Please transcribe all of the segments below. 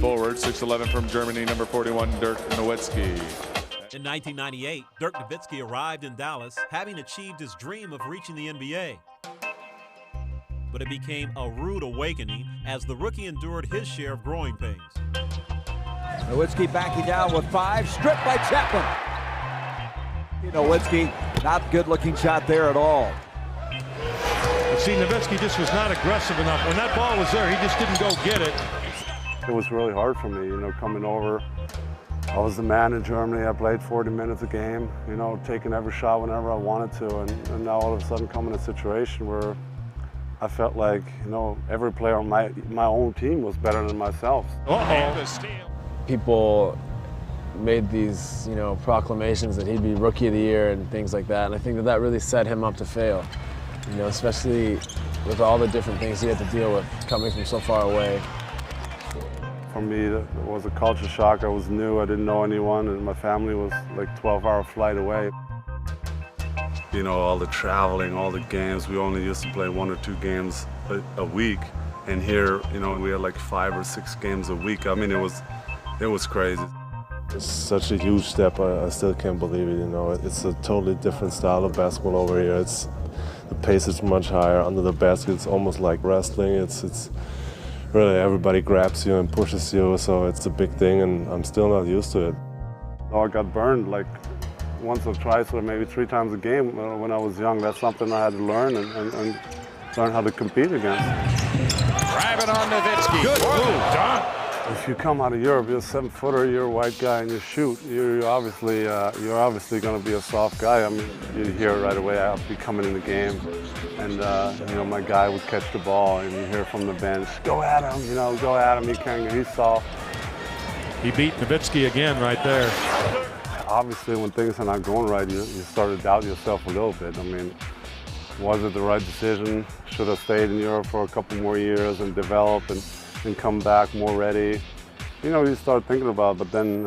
forward, 6'11" from Germany, number 41, Dirk Nowitzki. In 1998, Dirk Nowitzki arrived in Dallas, having achieved his dream of reaching the NBA. But it became a rude awakening as the rookie endured his share of growing pains. Nowitzki backing down with 5, stripped by Chapman. Nowitzki, not a good-looking shot there at all. See, Nowitzki just was not aggressive enough. When that ball was there, he just didn't go get it. It was really hard for me, coming over. I was the man in Germany. I played 40 minutes a game, taking every shot whenever I wanted to. And now all of a sudden come in a situation where I felt like, every player on my own team was better than myself. People made these, proclamations that he'd be Rookie of the Year and things like that. And I think that really set him up to fail, especially with all the different things he had to deal with coming from so far away. For me, it was a culture shock. I was new, I didn't know anyone, and my family was like a 12-hour flight away. All the traveling, all the games, we only used to play 1 or 2 games a week. And here, we had like 5 or 6 games a week. I mean, it was crazy. It's such a huge step. I still can't believe it. It's a totally different style of basketball over here. The pace is much higher. Under the basket, it's almost like wrestling. It's really everybody grabs you and pushes you, so it's a big thing, and I'm still not used to it. I got burned like once or twice or maybe 3 times a game when I was young. That's something I had to learn and learn how to compete against. Driving on Nowitzki. Good move, Don. If you come out of Europe, you're a 7-footer, you're a white guy, and you shoot, you're obviously going to be a soft guy. I mean, you hear it right away. I'll be coming in the game, and my guy would catch the ball, and you hear from the bench, "Go at him, go at him." He can't. He's soft. He beat Nowitzki again right there. Obviously, when things are not going right, you start to doubt yourself a little bit. I mean, was it the right decision? Should have stayed in Europe for a couple more years and develop and come back more ready. You start thinking about it, but then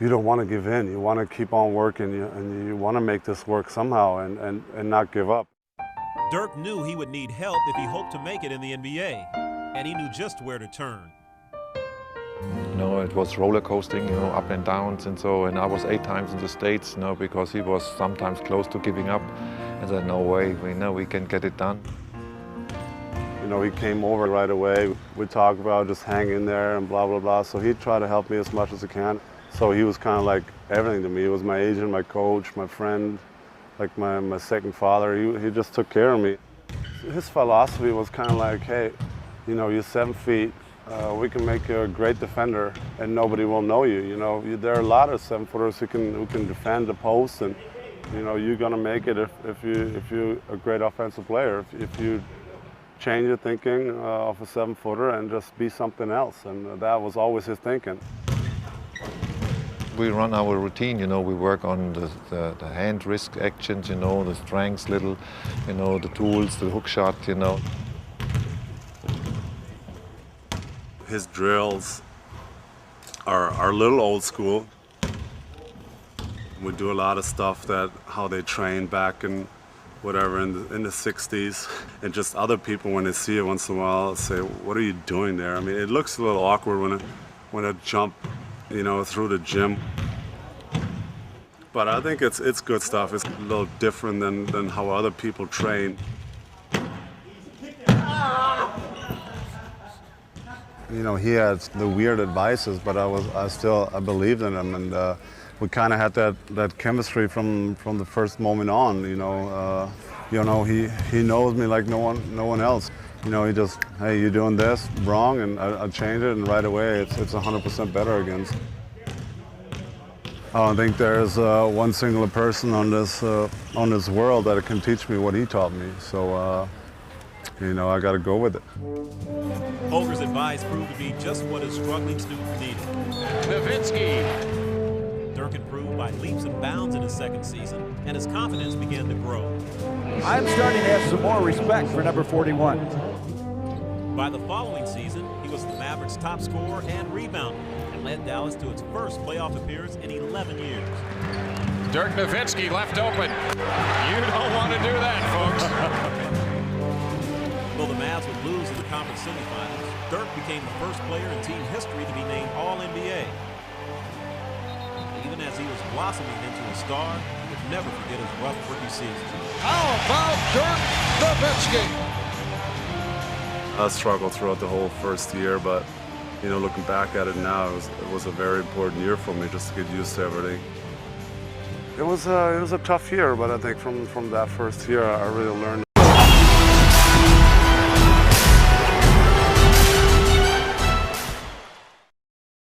you don't want to give in. You want to keep on working, and you want to make this work somehow and not give up. Dirk knew he would need help if he hoped to make it in the NBA, and he knew just where to turn. It was roller coasting, up and downs, and I was 8 times in the States, because he was sometimes close to giving up. I said, no way, we can get it done. He came over right away. We talked about just hang in there and blah, blah, blah. So he tried to help me as much as he can. So he was kind of like everything to me. He was my agent, my coach, my friend, like my second father. He just took care of me. His philosophy was kind of like, hey, you're 7 feet. We can make you a great defender, and nobody will know you. There are a lot of 7-footers who can defend the post, and you're gonna make it if you're a great offensive player. If you change your thinking of a 7-footer and just be something else, and that was always his thinking. We run our routine, we work on the hand wrist actions, the strengths, the tools, the hook shot, His drills are a little old school. We do a lot of stuff how they train back in in the 60s, and just other people, when they see it once in a while, say, "What are you doing there?" I mean, it looks a little awkward when I jump, through the gym. But I think it's good stuff. It's a little different than how other people train. He had the weird advices, but I believed in him, and we kind of had that chemistry from the first moment on. He knows me like no one else. He just, hey, you're doing this wrong, and I change it, and right away it's 100% better against. I don't think there's one singular person on this world that can teach me what he taught me. So I got to go with it. Holger's advice proved to be just what his struggling student needed. Nowitzki. Dirk improved by leaps and bounds in his second season, and his confidence began to grow. I'm starting to have some more respect for number 41. By the following season, he was the Mavericks' top scorer and rebounder, and led Dallas to its first playoff appearance in 11 years. Dirk Nowitzki left open. You don't want to do that, folks. Though the Mavs would lose in the conference semifinals, Dirk became the first player in team history to be named All-NBA. Even as he was blossoming into a star, he would never forget his rough rookie season. How about Dirk Nowitzki? I struggled throughout the whole first year, but you know, looking back at it now, it was a very important year for me just to get used to everything. It was a tough year, but I think from that first year, I really learned